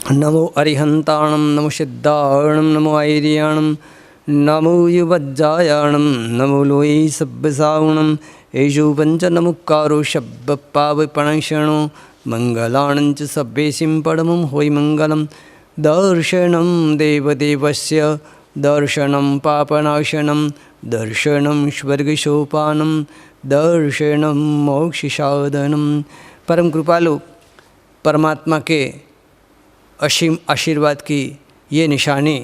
नमो अरिहंताणं नमो सिद्धाणं नमो ऐर्याणं नमो युवज्जायाणं नमो लोये सब्बसावणं येषु पञ्चनमुक्कारो शब्दपावपणक्षणो मङ्गलानं च सब्बेसिं परमं होइ मङ्गलं दर्शनं देवदेवस्य दर्शनं पापनाशनं दर्शनं स्वर्गसोपानं दर्शनं मोक्षसाधनं। परम कृपालु परमात्मा के असीम आशीर्वाद की ये निशानी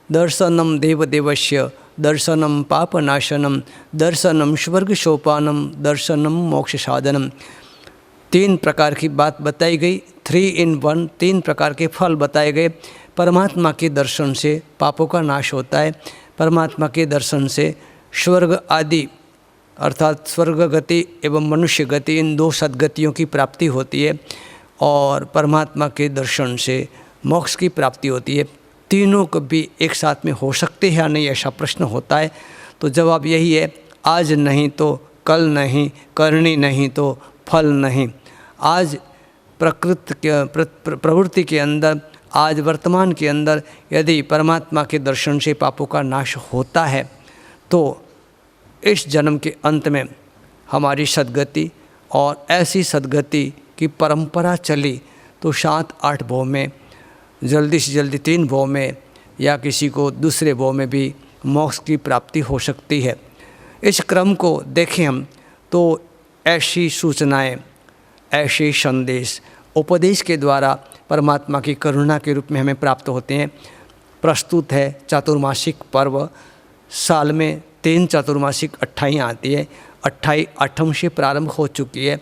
दर्शनम देवदेवस्य दर्शनम पापनाशनम दर्शनम स्वर्ग सोपानम दर्शनम मोक्ष साधनम, तीन प्रकार की बात बताई गई। 3 in 1, तीन प्रकार के फल बताए गए। परमात्मा के दर्शन से पापों का नाश होता है। परमात्मा के दर्शन से स्वर्ग आदि अर्थात स्वर्ग गति एवं मनुष्य गति, इन 2 सद्गतियों की प्राप्ति होती है। और परमात्मा के दर्शन से मोक्ष की प्राप्ति होती है। तीनों कभी एक साथ में हो सकते हैं या नहीं, ऐसा प्रश्न होता है। तो जवाब यही है, आज नहीं तो कल नहीं, करनी नहीं तो फल नहीं। आज प्रवृत्ति के अंदर, आज वर्तमान के अंदर यदि परमात्मा के दर्शन से पापों का नाश होता है तो इस जन्म के अंत में हमारी सद्गति, और ऐसी सद्गति की परंपरा चली तो 7-8 भव में, जल्दी से जल्दी 3 भव में, या किसी को दूसरे भव में भी मोक्ष की प्राप्ति हो सकती है। इस क्रम को देखें हम तो ऐसी सूचनाएं, ऐसे संदेश उपदेश के द्वारा परमात्मा की करुणा के रूप में हमें प्राप्त होते हैं। प्रस्तुत है चातुर्मासिक पर्व। साल में 3 चातुर्मासिक 28 आती है। 28 8 से प्रारंभ हो चुकी है।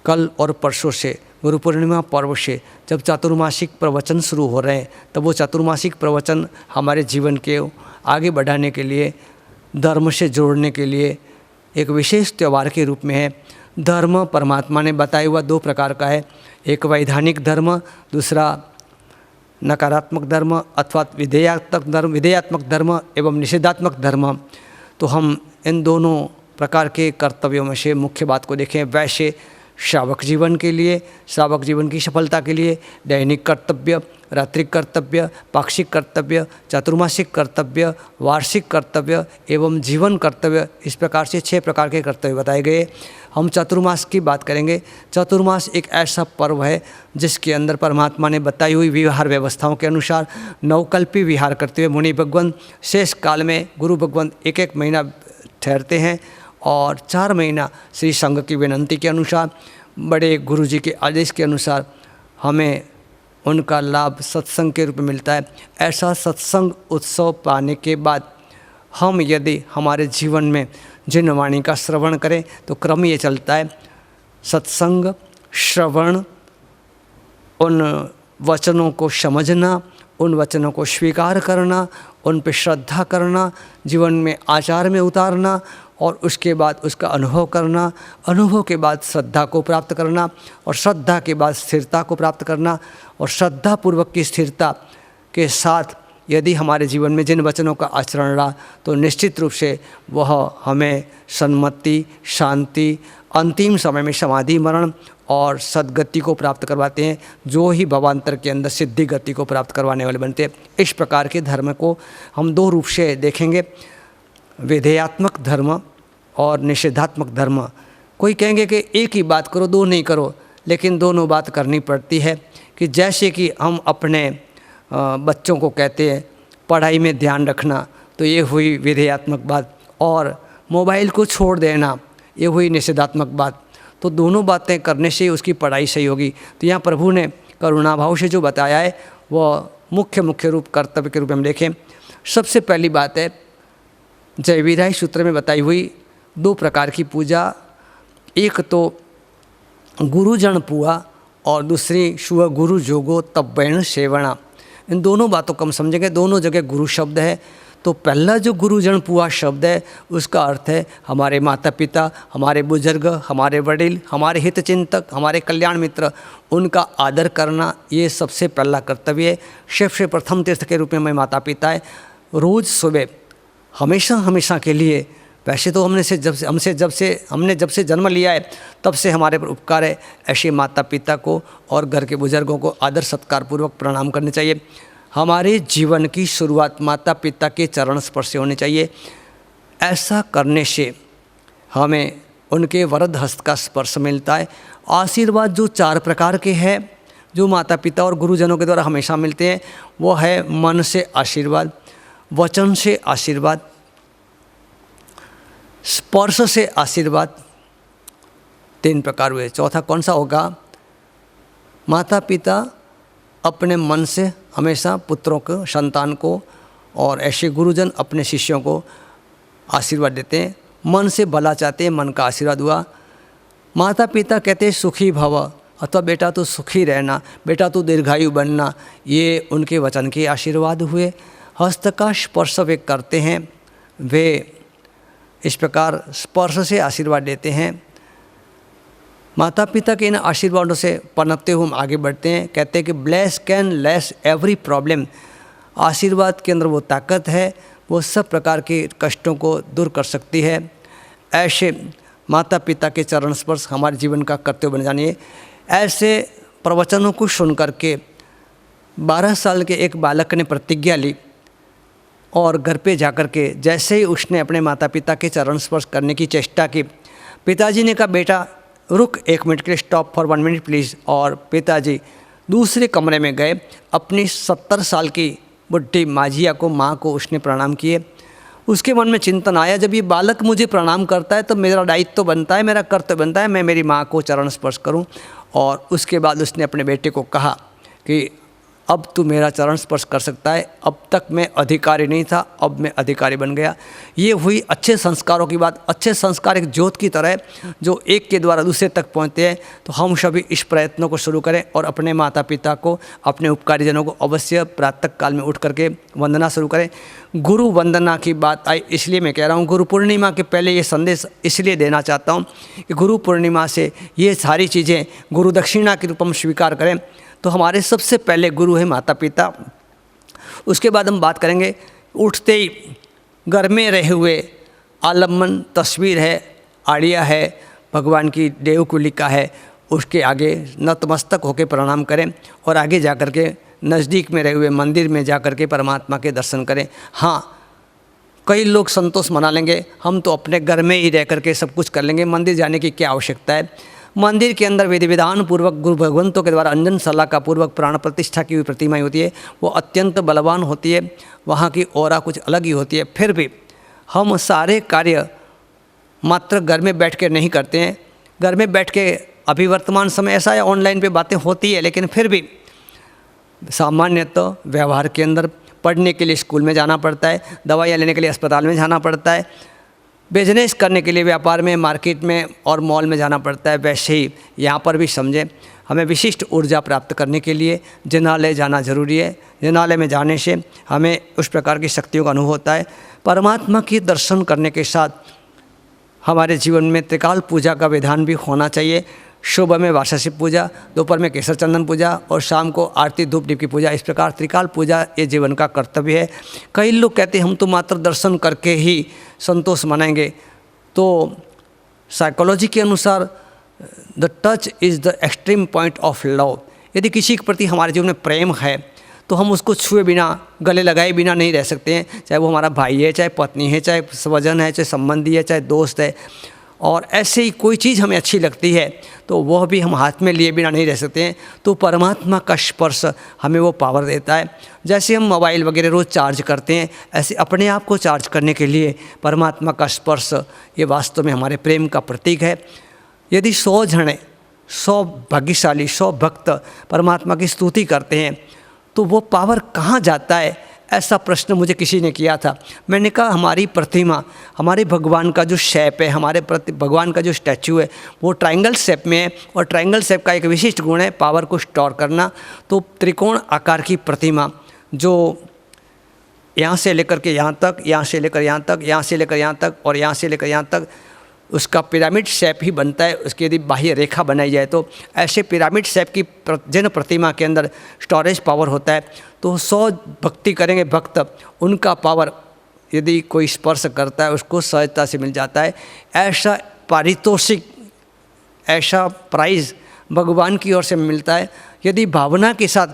कल और परसों से गुरु पूर्णिमा पर्व से जब चातुर्मासिक प्रवचन शुरू हो रहे हैं, तब वो चातुर्मासिक प्रवचन हमारे जीवन के आगे बढ़ाने के लिए, धर्म से जोड़ने के लिए एक विशेष त्यौहार के रूप में है। धर्म परमात्मा ने बताया हुआ 2 प्रकार का है, एक वैधानिक धर्म, दूसरा नकारात्मक धर्म अथवा विधेयात्मक धर्म एवं निषेधात्मक धर्म। तो हम इन दोनों प्रकार के कर्तव्यों में से मुख्य बात को देखें। वैसे श्रावक जीवन के लिए, श्रावक जीवन की सफलता के लिए दैनिक कर्तव्य, रात्रिक कर्तव्य, पाक्षिक कर्तव्य, चातुर्मासिक कर्तव्य, वार्षिक कर्तव्य एवं जीवन कर्तव्य, इस प्रकार से 6 प्रकार के कर्तव्य बताए गए। हम चातुर्मास की बात करेंगे। चातुर्मास एक ऐसा पर्व है जिसके अंदर परमात्मा ने बताई हुई विहार व्यवस्थाओं के अनुसार नवकल्पी विहार करते हुए मुनि भगवान शेष काल में गुरु भगवान 1 महीना ठहरते हैं, और 4 महीना श्री संघ की विनंती के अनुसार, बड़े गुरु जी के आदेश के अनुसार हमें उनका लाभ सत्संग के रूप में मिलता है। ऐसा सत्संग उत्सव पाने के बाद हम यदि हमारे जीवन में जिन वाणी का श्रवण करें तो क्रम ये चलता है, सत्संग, श्रवण, उन वचनों को समझना, उन वचनों को स्वीकार करना, उन पर श्रद्धा करना, जीवन में आचार में उतारना, और उसके बाद उसका अनुभव करना, अनुभव के बाद श्रद्धा को प्राप्त करना, और श्रद्धा के बाद स्थिरता को प्राप्त करना, और श्रद्धा पूर्वक की स्थिरता के साथ यदि हमारे जीवन में जिन वचनों का आचरण रहा तो निश्चित रूप से वह हमें सन्मति, शांति, अंतिम समय में समाधि, मरण और सद्गति को प्राप्त करवाते हैं, जो ही भवांतर के अंदर सिद्धि गति को प्राप्त करवाने वाले बनते हैं। इस प्रकार के धर्म को हम 2 रूप से देखेंगे, विधेयात्मक धर्म और निषेधात्मक धर्म। कोई कहेंगे कि एक ही बात करो, 2 नहीं करो, लेकिन दोनों बात करनी पड़ती है। कि जैसे कि हम अपने बच्चों को कहते हैं पढ़ाई में ध्यान रखना, तो ये हुई विधेयात्मक बात, और मोबाइल को छोड़ देना ये हुई निषेधात्मक बात। तो दोनों बातें करने से उसकी पढ़ाई सही होगी। तो यहाँ प्रभु ने करुणा भाव से जो बताया है वह मुख्य रूप कर्तव्य के रूप में हम देखें। सबसे पहली बात है जय विधाई सूत्र में बताई हुई 2 प्रकार की पूजा, एक तो गुरुजन पूजा और दूसरी शुभ गुरु जोगो तब्बैन सेवना। इन दोनों बातों को हम समझेंगे। दोनों जगह गुरु शब्द है। तो पहला जो गुरुजन पूजा शब्द है उसका अर्थ है हमारे माता पिता, हमारे बुजुर्ग, हमारे वडील, हमारे हितचिंतक, हमारे कल्याण मित्र, उनका आदर करना, ये सबसे पहला कर्तव्य है। सबसे प्रथम तीर्थ के रूप में हमारे माता पिता है। रोज़ सुबह हमेशा के लिए वैसे तो हमने जब से जन्म लिया है तब से हमारे पर उपकार है। ऐसे माता पिता को और घर के बुजुर्गों को आदर सत्कार पूर्वक प्रणाम करने चाहिए। हमारे जीवन की शुरुआत माता पिता के चरण स्पर्श से होनी चाहिए। ऐसा करने से हमें उनके वरद हस्त का स्पर्श मिलता है। आशीर्वाद जो 4 प्रकार के हैं जो माता पिता और गुरुजनों के द्वारा हमेशा मिलते हैं, वो है मन से आशीर्वाद, वचन से आशीर्वाद, स्पर्श से आशीर्वाद। 3 प्रकार हुए। चौथा कौन सा होगा? माता पिता अपने मन से हमेशा पुत्रों को, संतान को, और ऐसे गुरुजन अपने शिष्यों को आशीर्वाद देते हैं। मन से भला चाहते हैं, मन का आशीर्वाद हुआ। माता पिता कहते हैं सुखी भव, अथवा बेटा तो सुखी रहना, बेटा तो दीर्घायु बनना, ये उनके वचन के आशीर्वाद हुए। हस्त का स्पर्श वे करते हैं, वे इस प्रकार स्पर्श से आशीर्वाद देते हैं। माता पिता के इन आशीर्वादों से पनपते हुए हम आगे बढ़ते हैं। कहते हैं कि bless can less every problem. आशीर्वाद के अंदर वो ताकत है, वो सब प्रकार के कष्टों को दूर कर सकती है। ऐसे माता पिता के चरण स्पर्श हमारे जीवन का कर्तव्य बन जानिए। ऐसे प्रवचनों को सुन करके 12 साल के एक बालक ने प्रतिज्ञा ली और घर पे जाकर के जैसे ही उसने अपने माता पिता के चरण स्पर्श करने की चेष्टा की, पिताजी ने कहा बेटा रुक 1 मिनट के लिए, स्टॉप फॉर 1 मिनट प्लीज़। और पिताजी दूसरे कमरे में गए, अपनी 70 साल की बुढ़ी माजिया को, माँ को उसने प्रणाम किए। उसके मन में चिंतन आया, जब ये बालक मुझे प्रणाम करता है तो मेरा दायित्व तो बनता है, मेरा कर्तव्य बनता है, मैं मेरी माँ को चरण स्पर्श करूं। और उसके बाद उसने अपने बेटे को कहा कि अब तू मेरा चरण स्पर्श कर सकता है। अब तक मैं अधिकारी नहीं था, अब मैं अधिकारी बन गया। ये हुई अच्छे संस्कारों की बात। अच्छे संस्कार एक ज्योत की तरह जो एक के द्वारा दूसरे तक पहुँचते हैं। तो हम सभी इस प्रयत्नों को शुरू करें और अपने माता पिता को, अपने उपकारी जनों को अवश्य प्रातः काल में उठ करके वंदना शुरू करें। गुरु वंदना की बात आई इसलिए मैं कह रहा हूँ, गुरु पूर्णिमा के पहले ये संदेश इसलिए देना चाहता हूँ कि गुरु पूर्णिमा से ये सारी चीज़ें गुरु दक्षिणा के रूप में स्वीकार करें। तो हमारे सबसे पहले गुरु है माता पिता। उसके बाद हम बात करेंगे उठते ही घर में रहे हुए आलम्बन तस्वीर है, आड़िया है, भगवान की देवकुलिका है, उसके आगे नतमस्तक होकर प्रणाम करें और आगे जा कर के नज़दीक में रहे हुए मंदिर में जा कर के परमात्मा के दर्शन करें। हाँ, कई लोग संतोष मना लेंगे, हम तो अपने घर में ही रह करके सब कुछ कर लेंगे, मंदिर जाने की क्या आवश्यकता है। मंदिर के अंदर विधि विधान पूर्वक गुरु भगवंतों के द्वारा अंजन सला का पूर्वक प्राण प्रतिष्ठा की हुई प्रतिमाएं होती है, वो अत्यंत बलवान होती है, वहाँ की ऑरा कुछ अलग ही होती है। फिर भी हम सारे कार्य मात्र घर में बैठ के नहीं करते हैं। घर में बैठ के अभी वर्तमान समय ऐसा है ऑनलाइन पे बातें होती है, लेकिन फिर भी सामान्यतः व्यवहार के अंदर पढ़ने के लिए स्कूल में जाना पड़ता है, दवाइयाँ लेने के लिए अस्पताल में जाना पड़ता है, बिजनेस करने के लिए व्यापार में, मार्केट में और मॉल में जाना पड़ता है। वैसे ही यहाँ पर भी समझें, हमें विशिष्ट ऊर्जा प्राप्त करने के लिए जिनालय जाना जरूरी है। जिनालय में जाने से हमें उस प्रकार की शक्तियों का अनुभव होता है। परमात्मा के दर्शन करने के साथ हमारे जीवन में त्रिकाल पूजा का विधान भी होना चाहिए। सुबह में वार्षिक पूजा, दोपहर में केसर चंदन पूजा और शाम को आरती धूप दीप की पूजा। इस प्रकार त्रिकाल पूजा ये जीवन का कर्तव्य है। कई लोग कहते हैं हम तो मात्र दर्शन करके ही संतोष मनाएंगे। तो साइकोलॉजी के अनुसार the touch is the extreme point of love. यदि किसी के प्रति हमारे जीवन में प्रेम है तो हम उसको छुए बिना, गले लगाए बिना नहीं रह सकते हैं। चाहे वो हमारा भाई है, चाहे पत्नी है, चाहे स्वजन है, चाहे संबंधी है, चाहे दोस्त है। और ऐसे ही कोई चीज़ हमें अच्छी लगती है तो वह भी हम हाथ में लिए बिना नहीं रह सकते हैं। तो परमात्मा का स्पर्श हमें वो पावर देता है। जैसे हम मोबाइल वगैरह रोज़ चार्ज करते हैं, ऐसे अपने आप को चार्ज करने के लिए परमात्मा का स्पर्श ये वास्तव में हमारे प्रेम का प्रतीक है। यदि 100 जने, 100 भाग्यशाली, 100 भक्त परमात्मा की स्तुति करते हैं तो वो पावर कहाँ जाता है, ऐसा प्रश्न मुझे किसी ने किया था। मैंने कहा हमारी प्रतिमा, हमारे भगवान का जो शेप है, हमारे भगवान का जो स्टैचू है वो ट्रायंगल शेप में है और ट्रायंगल शेप का एक विशिष्ट गुण है पावर को स्टोर करना। तो त्रिकोण आकार की प्रतिमा जो यहाँ से लेकर के यहाँ तक, यहाँ से लेकर यहाँ तक, यहाँ से लेकर यहाँ तक और यहाँ से लेकर यहाँ तक, उसका पिरामिड शेप ही बनता है। उसकी यदि बाह्य रेखा बनाई जाए तो ऐसे पिरामिड शेप की जिन प्रतिमा के अंदर स्टोरेज पावर होता है। तो 100 भक्ति करेंगे भक्त, उनका पावर यदि कोई स्पर्श करता है उसको सहजता से मिल जाता है। ऐसा पारितोषिक, ऐसा प्राइज़ भगवान की ओर से मिलता है यदि भावना के साथ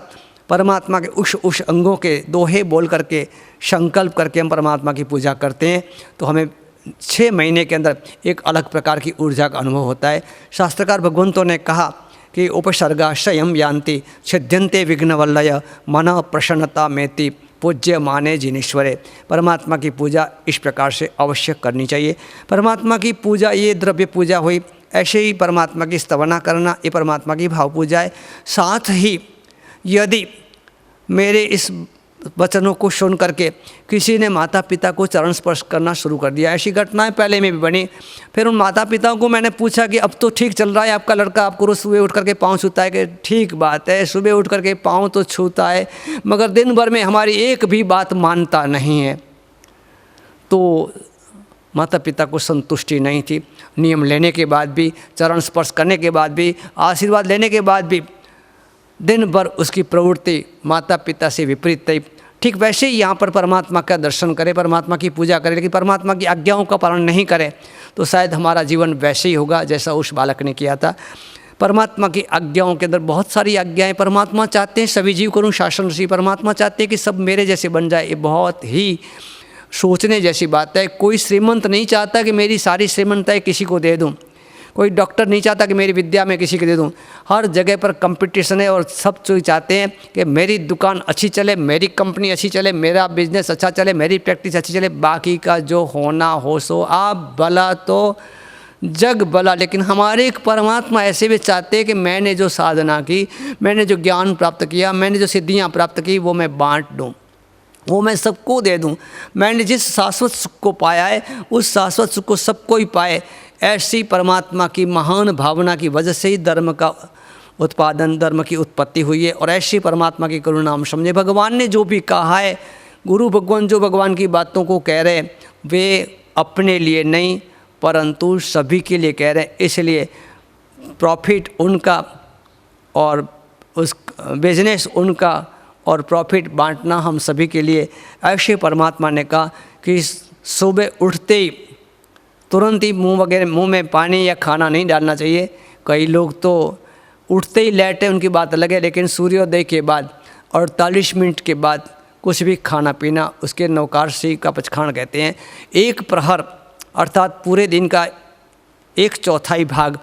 परमात्मा के उस अंगों के दोहे बोल करके संकल्प करके हम परमात्मा की पूजा करते हैं तो हमें 6 महीने के अंदर एक अलग प्रकार की ऊर्जा का अनुभव होता है। शास्त्रकार भगवंतों ने कहा कि उपसर्गाशयम यान्ति छिद्यन्ते विघ्नवल्लय मन प्रसन्नता मेति पूज्य माने जिनेश्वरे। परमात्मा की पूजा इस प्रकार से अवश्य करनी चाहिए। परमात्मा की पूजा ये द्रव्य पूजा हुई, ऐसे ही परमात्मा की स्तवना करना ये परमात्मा की भाव पूजा है। साथ ही यदि मेरे इस वचनों को सुन करके किसी ने माता पिता को चरण स्पर्श करना शुरू कर दिया, ऐसी घटनाएं पहले में भी बनी। फिर उन माता पिताओं को मैंने पूछा कि अब तो ठीक चल रहा है आपका लड़का, आपको रोज़ सुबह उठ करके पाँव छूता है, कि ठीक बात है सुबह उठ करके पाँव तो छूता है मगर दिन भर में हमारी एक भी बात मानता नहीं है। तो माता पिता को संतुष्टि नहीं थी। नियम लेने के बाद भी, चरण स्पर्श करने के बाद भी, आशीर्वाद लेने के बाद भी दिन भर उसकी प्रवृत्ति माता पिता से विपरीत थी। ठीक वैसे ही यहाँ पर परमात्मा का दर्शन करें, परमात्मा की पूजा करें, लेकिन परमात्मा की आज्ञाओं का पालन नहीं करें तो शायद हमारा जीवन वैसे ही होगा जैसा उस बालक ने किया था। परमात्मा की आज्ञाओं के अंदर बहुत सारी आज्ञाएं, परमात्मा चाहते हैं सभी जीव करूँ शासन ऋषि, परमात्मा चाहते हैं कि सब मेरे जैसे बन जाए। ये बहुत ही सोचने जैसी बात है। कोई श्रीमंत नहीं चाहता कि मेरी सारी श्रीमंताएं किसी को दे दूं, कोई डॉक्टर नहीं चाहता कि मेरी विद्या मैं किसी को दे दूं। हर जगह पर कंपटीशन है और सब कोई चाहते हैं कि मेरी दुकान अच्छी चले, मेरी कंपनी अच्छी चले, मेरा बिजनेस अच्छा चले, मेरी प्रैक्टिस अच्छी चले, बाकी का जो होना हो सो आप भला तो जग भला। लेकिन हमारे एक परमात्मा ऐसे भी चाहते हैं कि मैंने जो साधना की, मैंने जो ज्ञान प्राप्त किया, मैंने जो सिद्धियाँ प्राप्त की वो मैं बाँट दूँ, वो मैं सबको दे दूं। मैंने जिस शाश्वत सुख को पाया है उस शाश्वत सुख को सबको ही पाए। ऐसी परमात्मा की महान भावना की वजह से ही धर्म का उत्पादन, धर्म की उत्पत्ति हुई है। और ऐसी परमात्मा की करुणा हम समझे। भगवान ने जो भी कहा है, गुरु भगवान जो भगवान की बातों को कह रहे हैं वे अपने लिए नहीं परंतु सभी के लिए कह रहे हैं। इसलिए प्रॉफिट उनका और उस बिजनेस उनका और प्रॉफिट बांटना हम सभी के लिए। ऐसे परमात्मा ने कहा कि सुबह उठते ही तुरंत ही मुंह में पानी या खाना नहीं डालना चाहिए। कई लोग तो उठते ही लेटे, उनकी बात अलग है, लेकिन सूर्योदय के बाद 48 मिनट के बाद कुछ भी खाना पीना उसके नवकारसी का पचखाण कहते हैं। एक प्रहर अर्थात पूरे दिन का 1/4 भाग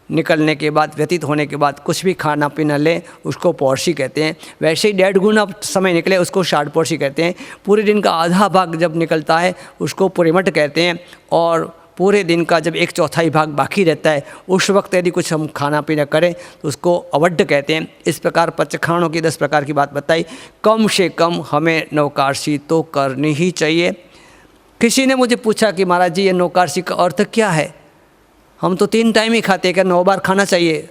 निकलने के बाद, व्यतीत होने के बाद कुछ भी खाना पीना लें उसको पौर्शी कहते हैं। वैसे ही 1.5 गुना समय निकले उसको 60 पौर्शी कहते हैं। पूरे दिन का आधा भाग जब निकलता है उसको परिमट कहते हैं। और पूरे दिन का जब 1/4 भाग बाकी रहता है उस वक्त यदि कुछ हम खाना पीना करें तो उसको अवड्ड कहते हैं। इस प्रकार पचखाणों की 10 प्रकार की बात बताई। कम से कम हमें नवकारसी तो करनी ही चाहिए। किसी ने मुझे पूछा कि महाराज जी ये नवकारसी का अर्थ क्या है? हम तो 3 टाइम ही खाते हैं, क्या 9 बार खाना चाहिए?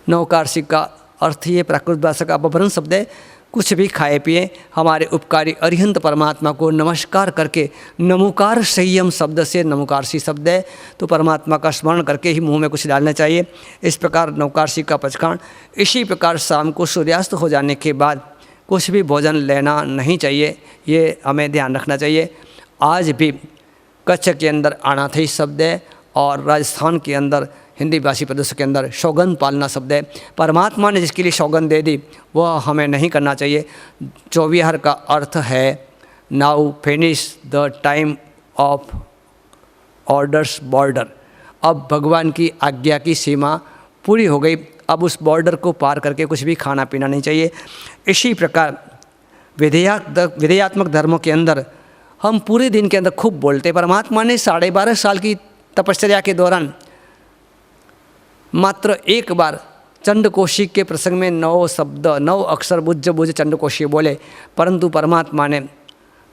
नवकारसी का अर्थ ये प्राकृत भाषा का अपभ्रंश शब्द है। कुछ भी खाए पिए हमारे उपकारी अरिहंत परमात्मा को नमस्कार करके, नमोकार संयम शब्द से नमोकारसी शब्द है, तो परमात्मा का स्मरण करके ही मुंह में कुछ डालना चाहिए। इस प्रकार नवकारसी का पचखाण। इसी प्रकार शाम को सूर्यास्त हो जाने के बाद कुछ भी भोजन लेना नहीं चाहिए, ये हमें ध्यान रखना चाहिए। आज भी कच्छ के अंदर अनाथई शब्द है और राजस्थान के अंदर हिंदी भाषी प्रदेशों के अंदर सौगंध पालना शब्द है। परमात्मा ने जिसके लिए सौगंध दे दी वह हमें नहीं करना चाहिए। चौविहार का अर्थ है now finish the time of orders border. अब भगवान की आज्ञा की सीमा पूरी हो गई, अब उस बॉर्डर को पार करके कुछ भी खाना पीना नहीं चाहिए। इसी प्रकार विधेयात्मक धर्मों के अंदर हम पूरे दिन के अंदर खूब बोलते। परमात्मा ने 12.5 साल की तपश्चर्या के दौरान मात्र एक बार चंडकोशी के प्रसंग में 9 शब्द 9 अक्षर बुझ बुझ चंडकोशी बोले, परंतु परमात्मा ने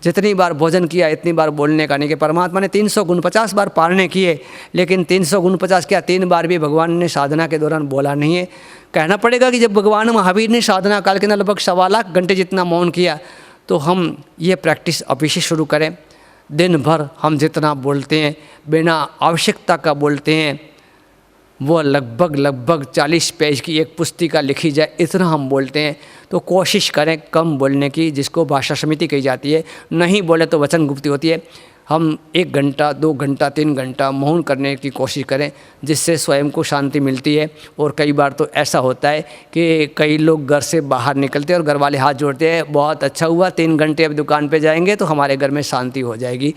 जितनी बार भोजन किया इतनी बार बोलने का नहीं। कि परमात्मा ने 349 बार पालने किए, लेकिन 349 क्या 3 बार भी भगवान ने साधना के दौरान बोला नहीं है। कहना पड़ेगा कि जब भगवान महावीर ने साधना काल के अंदर लगभग 1.25 लाख घंटे जितना मौन किया, तो हम ये प्रैक्टिस अभी से शुरू करें। दिन भर हम जितना बोलते हैं बिना आवश्यकता का बोलते हैं, वो लगभग 40 पेज की एक पुस्तिका लिखी जाए, इतना हम बोलते हैं। तो कोशिश करें कम बोलने की, जिसको भाषा समिति कही जाती है। नहीं बोले तो वचन गुप्ती होती है। हम 1 घंटा 2 घंटा 3 घंटा मौन करने की कोशिश करें, जिससे स्वयं को शांति मिलती है। और कई बार तो ऐसा होता है कि कई लोग घर से बाहर निकलते हैं और घर वाले हाथ जोड़ते हैं, बहुत अच्छा हुआ 3 घंटे अब दुकान पे जाएंगे तो हमारे घर में शांति हो जाएगी।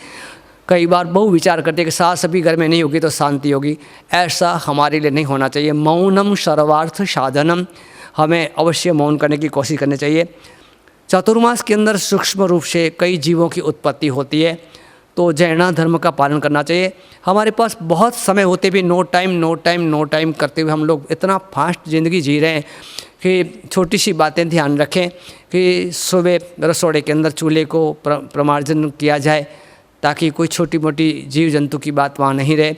कई बार बहु विचार करते हैं कि सास अभी घर में नहीं होगी तो शांति होगी। ऐसा हमारे लिए नहीं होना चाहिए। मौनम सर्वार्थ साधनम, हमें अवश्य मौन करने की कोशिश करनी चाहिए। चातुर्मास के अंदर सूक्ष्म रूप से कई जीवों की उत्पत्ति होती है, तो जैना धर्म का पालन करना चाहिए। हमारे पास बहुत समय होते भी नो टाइम करते हुए हम लोग इतना फास्ट ज़िंदगी जी रहे हैं कि छोटी सी बातें ध्यान रखें कि सुबह रसोड़े के अंदर चूल्हे को प्रमार्जन किया जाए, ताकि कोई छोटी मोटी जीव जंतु की बात वहाँ नहीं रहे।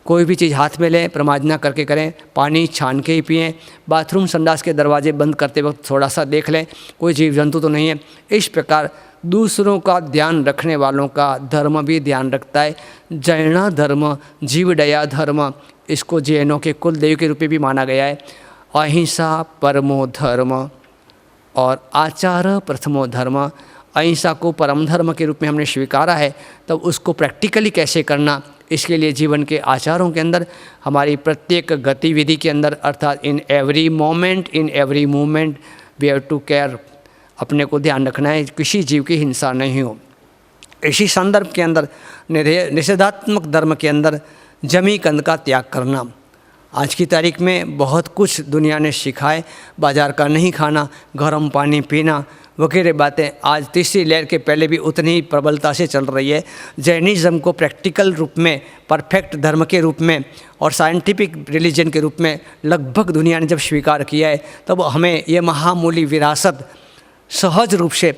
कोई भी चीज़ हाथ में लें प्रमार्जना करके करें, पानी छान के ही पिएं। बाथरूम संडास के दरवाजे बंद करते वक्त थोड़ा सा देख लें कोई जीव जंतु तो नहीं है। इस प्रकार दूसरों का ध्यान रखने वालों का धर्म भी ध्यान रखता है। जैना धर्म जीवदया धर्म, इसको जैनों के कुल देव के रूप में भी माना गया है। अहिंसा परमो धर्म और आचार प्रथमो धर्म। अहिंसा को परम धर्म के रूप में हमने स्वीकारा है, तब उसको प्रैक्टिकली कैसे करना, इसके लिए जीवन के आचारों के अंदर, हमारी प्रत्येक गतिविधि के अंदर, अर्थात in every moment in every movement we have to care, अपने को ध्यान रखना है किसी जीव की हिंसा नहीं हो। इसी संदर्भ के अंदर निषेधात्मक धर्म के अंदर जमी कंद का त्याग करना। आज की तारीख में बहुत कुछ दुनिया ने सिखाए, बाजार का नहीं खाना, गर्म पानी पीना वगैरह बातें आज तीसरी लहर के पहले भी उतनी ही प्रबलता से चल रही है। जैनिज़्म को प्रैक्टिकल रूप में, परफेक्ट धर्म के रूप में और साइंटिफिक रिलीजन के रूप में लगभग दुनिया ने जब स्वीकार किया है, तब हमें ये महामूली विरासत सहज रूप से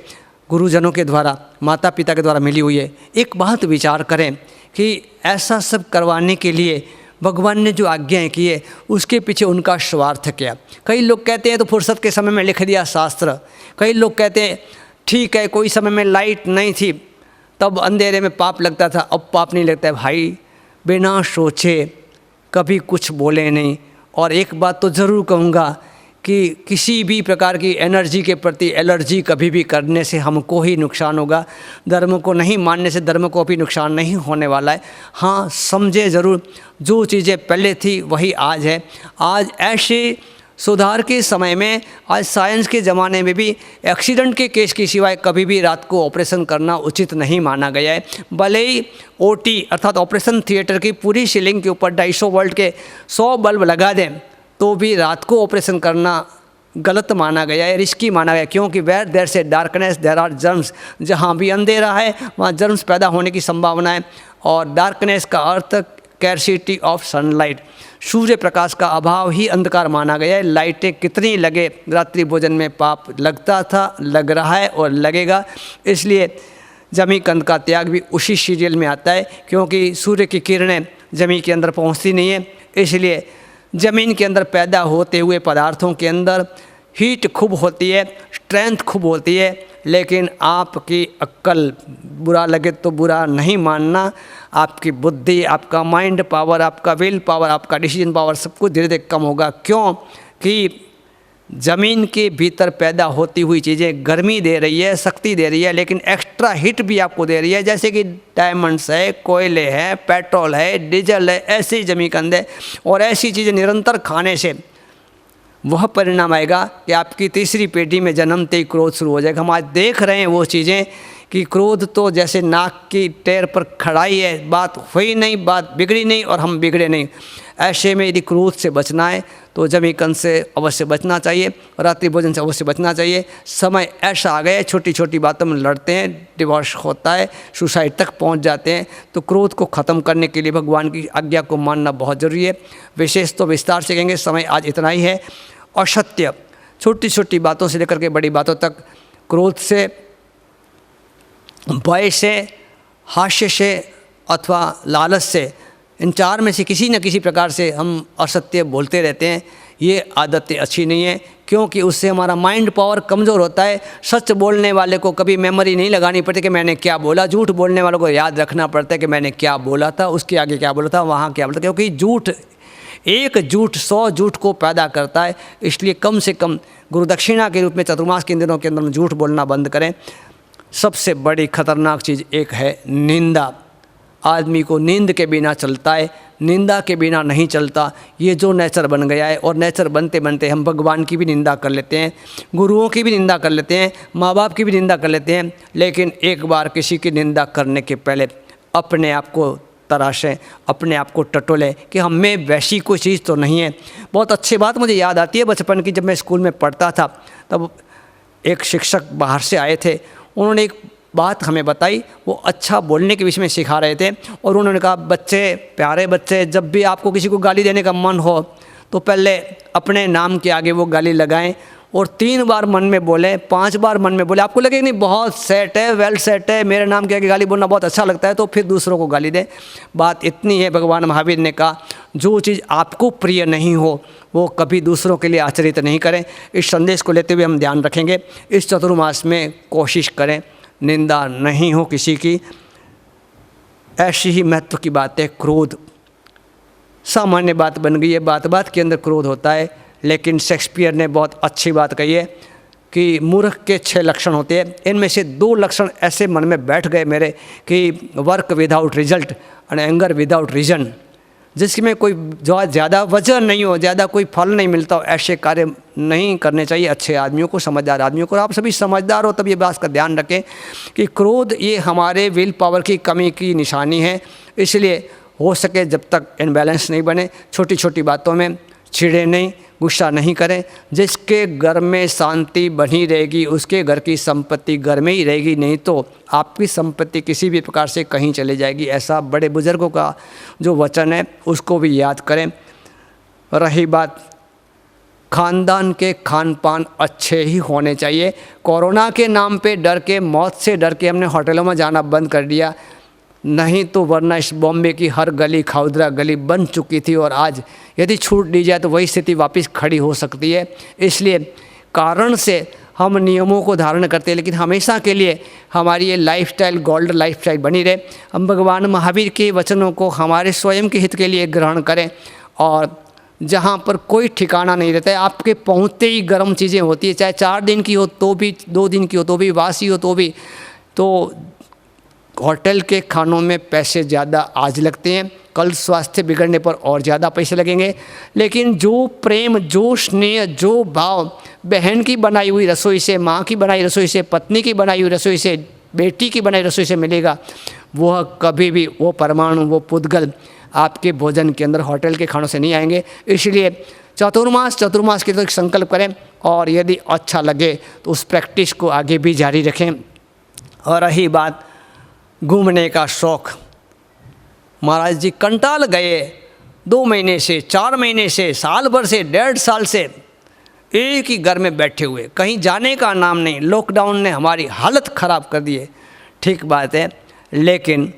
गुरुजनों के द्वारा, माता पिता के द्वारा मिली हुई है। एक बात विचार करें कि ऐसा सब करवाने के लिए भगवान ने जो आज्ञाएं की है, उसके पीछे उनका स्वार्थ क्या। कई लोग कहते हैं तो फुर्सत के समय में लिख दिया शास्त्र। कई लोग कहते हैं ठीक है कोई समय में लाइट नहीं थी तब अंधेरे में पाप लगता था, अब पाप नहीं लगता है। भाई बिना सोचे कभी कुछ बोले नहीं। और एक बात तो ज़रूर कहूँगा कि किसी भी प्रकार की एनर्जी के प्रति एलर्जी कभी भी करने से हमको ही नुकसान होगा। धर्म को नहीं मानने से धर्म को भी नुकसान नहीं होने वाला है। हाँ, समझे ज़रूर, जो चीज़ें पहले थी वही आज है। आज ऐसे सुधार के समय में, आज साइंस के ज़माने में भी एक्सीडेंट के केस के सिवाय कभी भी रात को ऑपरेशन करना उचित नहीं माना गया है। भले ही ओटी अर्थात ऑपरेशन थिएटर की पूरी सीलिंग के ऊपर 250 वोल्ट के 100 बल्ब लगा दें तो भी रात को ऑपरेशन करना गलत माना गया है, रिस्की माना गया। क्योंकि वेयर देयर से डार्कनेस देयर आर जर्म्स, जहाँ भी अंधेरा है वहाँ जर्म्स पैदा होने की संभावना है। और डार्कनेस का अर्थ scarcity of sunlight, Surya Prakash का अभाव ही अंधकार माना गया है। लाइटें कितनी लगे, रात्रि भोजन में पाप लगता था, लग रहा है और लगेगा। इसलिए जमी कंद का त्याग भी उसी सीरियल में आता है, क्योंकि सूर्य की किरणें जमी के अंदर पहुँचती नहीं है। इसलिए ज़मीन के अंदर पैदा होते हुए पदार्थों के अंदर हीट खूब होती है, स्ट्रेंथ खूब होती है, लेकिन आपकी अक्ल, बुरा लगे तो बुरा नहीं मानना, आपकी बुद्धि, आपका माइंड पावर, आपका विल पावर, आपका डिसीजन पावर सब कुछ धीरे धीरे कम होगा। क्यों कि ज़मीन के भीतर पैदा होती हुई चीज़ें गर्मी दे रही है, शक्ति दे रही है, लेकिन एक्स्ट्रा हीट भी आपको दे रही है। जैसे कि डायमंड्स है, कोयले हैं, पेट्रोल है, डीजल है, ऐसी जमी कंद है। और ऐसी चीज़ें निरंतर खाने से वह परिणाम आएगा कि आपकी तीसरी पीढ़ी में जन्मते ही क्रोध शुरू हो जाएगा। हम आज देख रहे हैं वो चीज़ें कि क्रोध तो जैसे नाक की टेर पर खड़ाई है, बात हुई नहीं, बात बिगड़ी नहीं और हम बिगड़े नहीं। ऐसे में यदि क्रोध से बचना है तो जमी कंद से अवश्य बचना चाहिए, रात्रि भोजन से अवश्य बचना चाहिए। समय ऐसा आ गया, छोटी छोटी बातों में लड़ते हैं, डिवोर्स होता है, सुसाइड तक पहुंच जाते हैं। तो क्रोध को ख़त्म करने के लिए भगवान की आज्ञा को मानना बहुत ज़रूरी है। विशेष तो विस्तार से कहेंगे, समय आज इतना ही है। असत्य, छोटी छोटी बातों से लेकर के बड़ी बातों तक, क्रोध से, भय से, हास्य से अथवा लालच से, इन चार में से किसी न किसी प्रकार से हम असत्य बोलते रहते हैं। ये आदतें अच्छी नहीं है, क्योंकि उससे हमारा माइंड पावर कमज़ोर होता है। सच बोलने वाले को कभी मेमोरी नहीं लगानी पड़ती कि मैंने क्या बोला। झूठ बोलने वालों को याद रखना पड़ता है कि मैंने क्या बोला था, उसके आगे क्या बोला था, वहाँ क्या बोला था। क्योंकि झूठ एक झूठ 100 झूठ को पैदा करता है। इसलिए कम से कम गुरुदक्षिणा के रूप में चतुर्मास के दिनों के अंदर झूठ बोलना बंद करें। सबसे बड़ी खतरनाक चीज़ एक है निंदा। आदमी को नींद के बिना चलता है, निंदा के बिना नहीं चलता। ये जो नेचर बन गया है, और नेचर बनते बनते हम भगवान की भी निंदा कर लेते हैं, गुरुओं की भी निंदा कर लेते हैं, माँ बाप की भी निंदा कर लेते हैं। लेकिन एक बार किसी की निंदा करने के पहले अपने आप को तराशें, अपने आप को टटोलें कि हम में वैसी कोई चीज़ तो नहीं है। बहुत अच्छी बात मुझे याद आती है बचपन की, जब मैं स्कूल में पढ़ता था तब एक शिक्षक बाहर से आए थे। उन्होंने एक बात हमें बताई, वो अच्छा बोलने के विषय में सिखा रहे थे। और उन्होंने कहा, बच्चे, प्यारे बच्चे, जब भी आपको किसी को गाली देने का मन हो तो पहले अपने नाम के आगे वो गाली लगाएं और 3 बार मन में बोले, 5 बार मन में बोले। आपको लगे नहीं बहुत सेट है, वेल सेट है, मेरे नाम के आगे गाली बोलना बहुत अच्छा लगता है, तो फिर दूसरों को गाली दें। बात इतनी है, भगवान महावीर ने कहा जो चीज़ आपको प्रिय नहीं हो वो कभी दूसरों के लिए आचरित नहीं करें। इस संदेश को लेते हुए हम ध्यान रखेंगे। इस चतुर्मास में कोशिश करें निंदा नहीं हो किसी की। ऐसी ही महत्व की बात है क्रोध। सामान्य बात बन गई है, बात बात के अंदर क्रोध होता है। लेकिन शेक्सपियर ने बहुत अच्छी बात कही है कि मूर्ख के 6 लक्षण होते हैं। इनमें से 2 लक्षण ऐसे मन में बैठ गए मेरे कि work without result and anger without reason. जिसमें कोई ज़्यादा वजह नहीं हो, ज़्यादा कोई फल नहीं मिलता हो, ऐसे कार्य नहीं करने चाहिए अच्छे आदमियों को, समझदार आदमियों को। आप सभी समझदार हो तब ये बात का ध्यान रखें कि क्रोध ये हमारे विल पावर की कमी की निशानी है। इसलिए हो सके जब तक इनबैलेंस नहीं बने, छोटी छोटी बातों में चिढ़े नहीं, गुस्सा नहीं करें। जिसके घर में शांति बनी रहेगी उसके घर की संपत्ति घर में ही रहेगी, नहीं तो आपकी संपत्ति किसी भी प्रकार से कहीं चली जाएगी। ऐसा बड़े बुजुर्गों का जो वचन है उसको भी याद करें। रही बात खानदान के खान पान अच्छे ही होने चाहिए। कोरोना के नाम पे डर के, मौत से डर के हमने होटलों में जाना बंद कर दिया, नहीं तो वरना इस बॉम्बे की हर गली खाउदरा गली बन चुकी थी। और आज यदि छूट दी जाए तो वही स्थिति वापस खड़ी हो सकती है। इसलिए कारण से हम नियमों को धारण करते हैं, लेकिन हमेशा के लिए हमारी ये लाइफस्टाइल गोल्ड लाइफस्टाइल बनी रहे। हम भगवान महावीर के वचनों को हमारे स्वयं के हित के लिए ग्रहण करें। और जहाँ पर कोई ठिकाना नहीं रहता है, आपके पहुँचते ही गर्म चीज़ें होती है, चाहे 4 दिन की हो तो भी, 2 दिन की हो तो भी, वासी हो तो भी। तो होटल के खानों में पैसे ज़्यादा आज लगते हैं, कल स्वास्थ्य बिगड़ने पर और ज़्यादा पैसे लगेंगे। लेकिन जो प्रेम, जो स्नेह, जो भाव बहन की बनाई हुई रसोई से, माँ की बनाई रसोई से, पत्नी की बनाई हुई रसोई से, बेटी की बनाई रसोई से मिलेगा, वह कभी भी, वो परमाणु, वो पुद्गल आपके भोजन के अंदर होटल के खानों से नहीं आएंगे। इसलिए चतुर्मास के तो एक संकल्प करें और यदि अच्छा लगे तो उस प्रैक्टिस को आगे भी जारी रखें। और रही बात घूमने का शौक़, महाराज जी कंटाल गए 2 महीने से, 4 महीने से, साल भर से, 1.5 साल से एक ही घर में बैठे हुए, कहीं जाने का नाम नहीं। लॉकडाउन ने हमारी हालत ख़राब कर दी है, ठीक बात है, लेकिन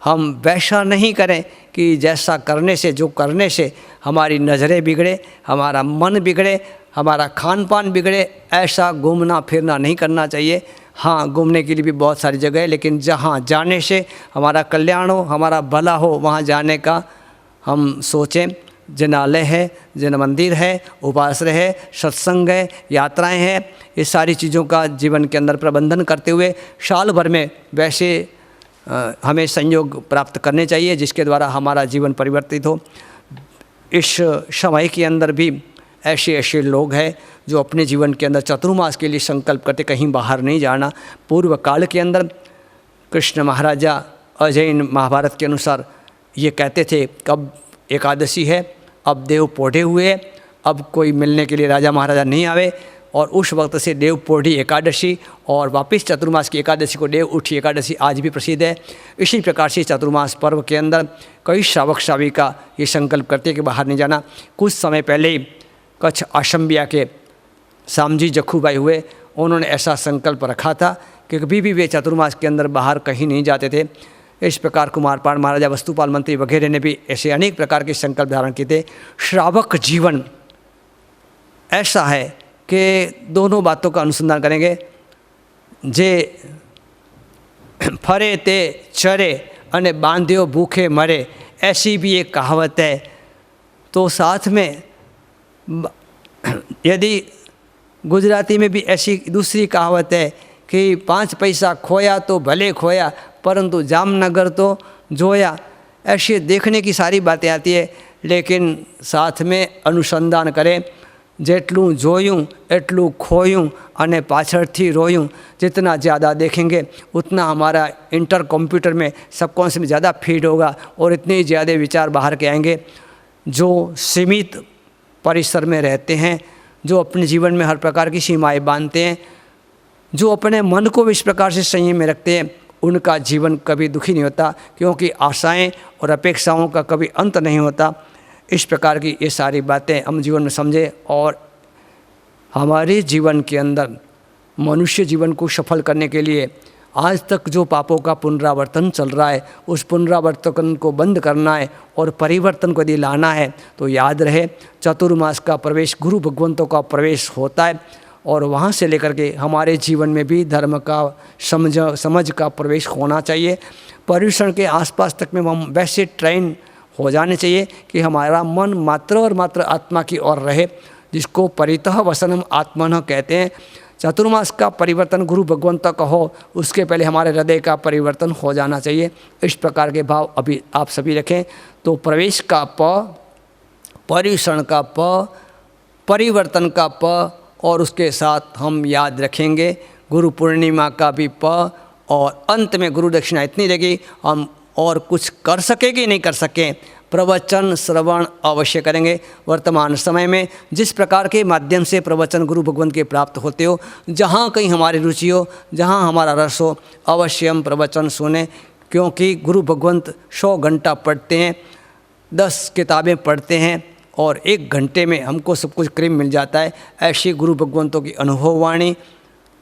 हम वैसा नहीं करें कि जैसा करने से, जो करने से हमारी नज़रें बिगड़े, हमारा मन बिगड़े, हमारा खान पान बिगड़े। ऐसा घूमना फिरना नहीं करना चाहिए। हाँ, घूमने के लिए भी बहुत सारी जगह है, लेकिन जहाँ जाने से हमारा कल्याण हो, हमारा भला हो, वहाँ जाने का हम सोचें। जनालय है, जन मंदिर है, उपाश्रय है, सत्संग है, यात्राएं हैं, ये सारी चीज़ों का जीवन के अंदर प्रबंधन करते हुए साल भर में वैसे हमें संयोग प्राप्त करने चाहिए जिसके द्वारा हमारा जीवन परिवर्तित हो। इस समय के अंदर भी ऐसे लोग हैं जो अपने जीवन के अंदर चतुर्मास के लिए संकल्प करते कहीं बाहर नहीं जाना। पूर्व काल के अंदर कृष्ण महाराजा अजैन महाभारत के अनुसार ये कहते थे कब एकादशी है, अब देव पोढ़े हुए, अब कोई मिलने के लिए राजा महाराजा नहीं आवे। और उस वक्त से देव पोढ़ी एकादशी और वापस चतुर्मास की एकादशी को देव उठी एकादशी आज भी प्रसिद्ध है। इसी प्रकार से चतुर्मास पर्व के अंदर कई श्रावक श्राविका ये संकल्प करते हैं कि बाहर नहीं जाना। कुछ समय पहले ही कच्छ आशंबिया के सामजी जखूबाई हुए, उन्होंने ऐसा संकल्प रखा था कि कभी भी वे चतुर्मास के अंदर बाहर कहीं नहीं जाते थे। इस प्रकार कुमारपाल महाराजा, वस्तुपाल मंत्री वगैरह ने भी ऐसे अनेक प्रकार के संकल्प धारण किए थे। श्रावक जीवन ऐसा है कि दोनों बातों का अनुसंधान करेंगे। जे फरे ते चरे अने बांध्यो भूखे मरे, ऐसी भी एक कहावत है तो साथ में यदि गुजराती में भी ऐसी दूसरी कहावत है कि 5 पैसा खोया तो भले खोया परंतु जामनगर तो जोया। ऐसे देखने की सारी बातें आती है, लेकिन साथ में अनुसंधान करें। जेटलू जोयूं एटलू खोयूं अने पाछळथी रोयूं। जितना ज़्यादा देखेंगे उतना हमारा इंटर कंप्यूटर में सबकॉन्शियस में ज़्यादा फीड होगा और इतने ज़्यादा विचार बाहर के आएंगे। जो सीमित परिसर में रहते हैं, जो अपने जीवन में हर प्रकार की सीमाएँ बांधते हैं, जो अपने मन को इस प्रकार से संयम में रखते हैं, उनका जीवन कभी दुखी नहीं होता, क्योंकि आशाएं और अपेक्षाओं का कभी अंत नहीं होता। इस प्रकार की ये सारी बातें हम जीवन में समझें और हमारे जीवन के अंदर मनुष्य जीवन को सफल करने के लिए आज तक जो पापों का पुनरावर्तन चल रहा है, उस पुनरावर्तन को बंद करना है और परिवर्तन को यदि लाना है तो याद रहे चतुर्मास का प्रवेश गुरु भगवंतों का प्रवेश होता है और वहाँ से लेकर के हमारे जीवन में भी धर्म का समझ का प्रवेश होना चाहिए। पर्यूषण के आसपास तक में हम वैसे ट्रेन हो जाने चाहिए कि हमारा मन मात्र और मात्र आत्मा की ओर रहे, जिसको परितः वसनम आत्मनः कहते हैं। चतुर्मास का परिवर्तन गुरु भगवंत का हो, उसके पहले हमारे हृदय का परिवर्तन हो जाना चाहिए। इस प्रकार के भाव अभी आप सभी रखें। तो प्रवेश का प, पर्यूषण का प, परिवर्तन का प और उसके साथ हम याद रखेंगे गुरु पूर्णिमा का भी प और अंत में गुरु दक्षिणा इतनी लगी। हम और कुछ कर सके कि नहीं कर सकें, प्रवचन श्रवण अवश्य करेंगे। वर्तमान समय में जिस प्रकार के माध्यम से प्रवचन गुरु भगवंत के प्राप्त होते हो, जहाँ कहीं हमारी रुचि हो, जहाँ हमारा रस हो, अवश्य हम प्रवचन सुने, क्योंकि गुरु भगवंत 100 घंटा पढ़ते हैं, 10 किताबें पढ़ते हैं और 1 घंटे में हमको सब कुछ क्रीम मिल जाता है। ऐसी गुरु भगवंतों की अनुभववाणी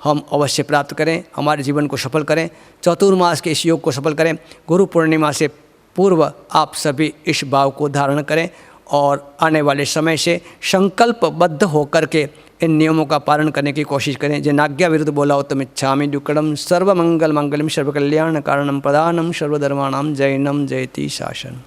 हम अवश्य प्राप्त करें, हमारे जीवन को सफल करें, चतुर्मास के इस योग को सफल करें। गुरु पूर्णिमा से पूर्व आप सभी इस भाव को धारण करें और आने वाले समय से संकल्पबद्ध होकर के इन नियमों का पालन करने की कोशिश करें। जिनाज्ञा विरुद्ध बोला उत्तमिच्छामि दुक्कडम सर्वमंगल मंगलम सर्वकल्याण कारणम प्रधानम सर्वधर्माणाम जैनम जयति शासन।